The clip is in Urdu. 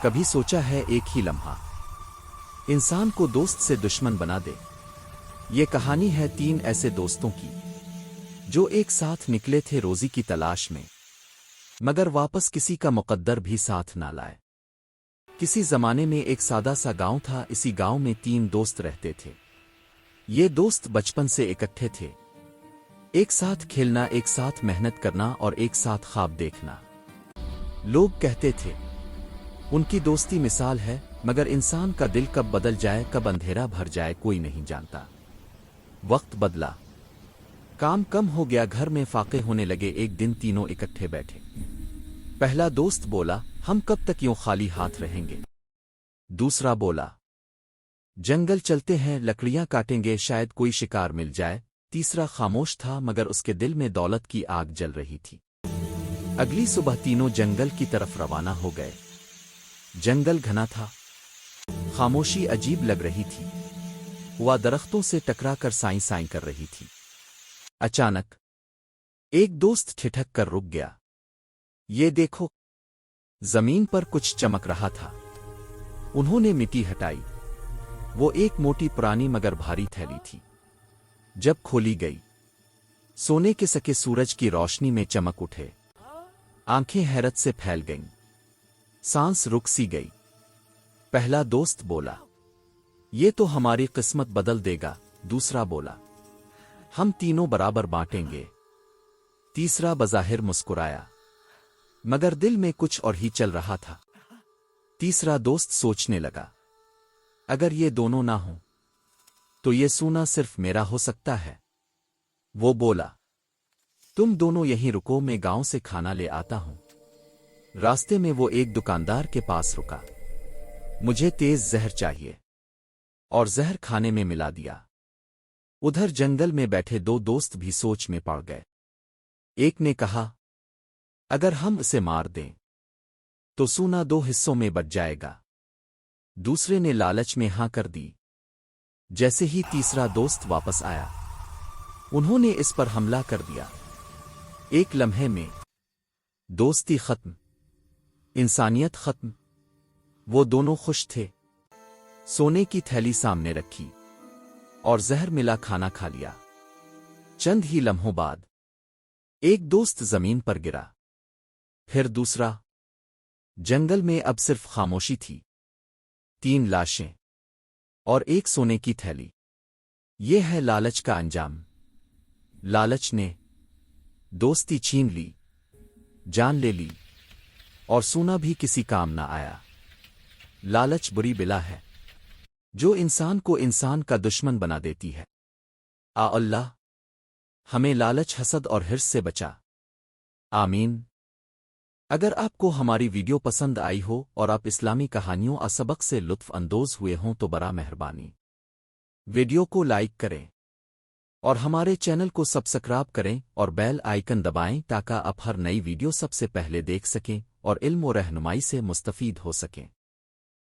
کبھی سوچا ہے ایک ہی لمحہ انسان کو دوست سے دشمن بنا دے؟ یہ کہانی ہے تین ایسے دوستوں کی جو ایک ساتھ نکلے تھے روزی کی تلاش میں، مگر واپس کسی کا مقدر بھی ساتھ نہ لائے۔ کسی زمانے میں ایک سادہ سا گاؤں تھا۔ اسی گاؤں میں تین دوست رہتے تھے۔ یہ دوست بچپن سے اکٹھے تھے، ایک ساتھ کھیلنا، ایک ساتھ محنت کرنا اور ایک ساتھ خواب دیکھنا۔ لوگ کہتے تھے ان کی دوستی مثال ہے، مگر انسان کا دل کب بدل جائے، کب اندھیرا بھر جائے، کوئی نہیں جانتا۔ وقت بدلا، کام کم ہو گیا، گھر میں فاقے ہونے لگے۔ ایک دن تینوں اکٹھے بیٹھے۔ پہلا دوست بولا، ہم کب تک یوں خالی ہاتھ رہیں گے؟ دوسرا بولا، جنگل چلتے ہیں، لکڑیاں کاٹیں گے، شاید کوئی شکار مل جائے۔ تیسرا خاموش تھا، مگر اس کے دل میں دولت کی آگ جل رہی تھی۔ اگلی صبح تینوں جنگل کی طرف روانہ ہو گئے۔ جنگل گھنا تھا، خاموشی عجیب لگ رہی تھی، ہوا درختوں سے ٹکرا کر سائیں سائیں کر رہی تھی۔ اچانک ایک دوست ٹھٹک کر رک گیا۔ یہ دیکھو، زمین پر کچھ چمک رہا تھا۔ انہوں نے مٹی ہٹائی، وہ ایک موٹی پرانی مگر بھاری تھیلی تھی۔ جب کھولی گئی، سونے کے سکے سورج کی روشنی میں چمک اٹھے۔ آنکھیں حیرت سے پھیل گئیں، سانس رک سی گئی۔ پہلا دوست بولا، یہ تو ہماری قسمت بدل دے گا۔ دوسرا بولا، ہم تینوں برابر بانٹیں گے۔ تیسرا بظاہر مسکرایا، مگر دل میں کچھ اور ہی چل رہا تھا۔ تیسرا دوست سوچنے لگا، اگر یہ دونوں نہ ہوں تو یہ سونا صرف میرا ہو سکتا ہے۔ وہ بولا، تم دونوں یہیں رکو، میں گاؤں سے کھانا لے آتا ہوں۔ راستے میں وہ ایک دکاندار کے پاس رکا۔ مجھے تیز زہر چاہیے، اور زہر کھانے میں ملا دیا۔ ادھر جنگل میں بیٹھے دو دوست بھی سوچ میں پڑ گئے۔ ایک نے کہا، اگر ہم اسے مار دیں تو سونا دو حصوں میں بٹ جائے گا۔ دوسرے نے لالچ میں ہاں کر دی۔ جیسے ہی تیسرا دوست واپس آیا، انہوں نے اس پر حملہ کر دیا۔ ایک لمحے میں دوستی ختم، انسانیت ختم۔ وہ دونوں خوش تھے، سونے کی تھیلی سامنے رکھی اور زہر ملا کھانا کھا لیا۔ چند ہی لمحوں بعد ایک دوست زمین پر گرا، پھر دوسرا۔ جنگل میں اب صرف خاموشی تھی، تین لاشیں اور ایک سونے کی تھیلی۔ یہ ہے لالچ کا انجام۔ لالچ نے دوستی چھین لی، جان لے لی، اور سونا بھی کسی کام نہ آیا۔ لالچ بری بلا ہے جو انسان کو انسان کا دشمن بنا دیتی ہے۔ اللہ ہمیں لالچ، حسد اور حرص سے بچا۔ آمین۔ اگر آپ کو ہماری ویڈیو پسند آئی ہو اور آپ اسلامی کہانیوں اور سبق سے لطف اندوز ہوئے ہوں تو برا مہربانی ویڈیو کو لائک کریں اور ہمارے چینل کو سبسکرائب کریں اور بیل آئیکن دبائیں تاکہ آپ ہر نئی ویڈیو سب سے پہلے دیکھ سکیں اور علم و رہنمائی سے مستفید ہو سکیں۔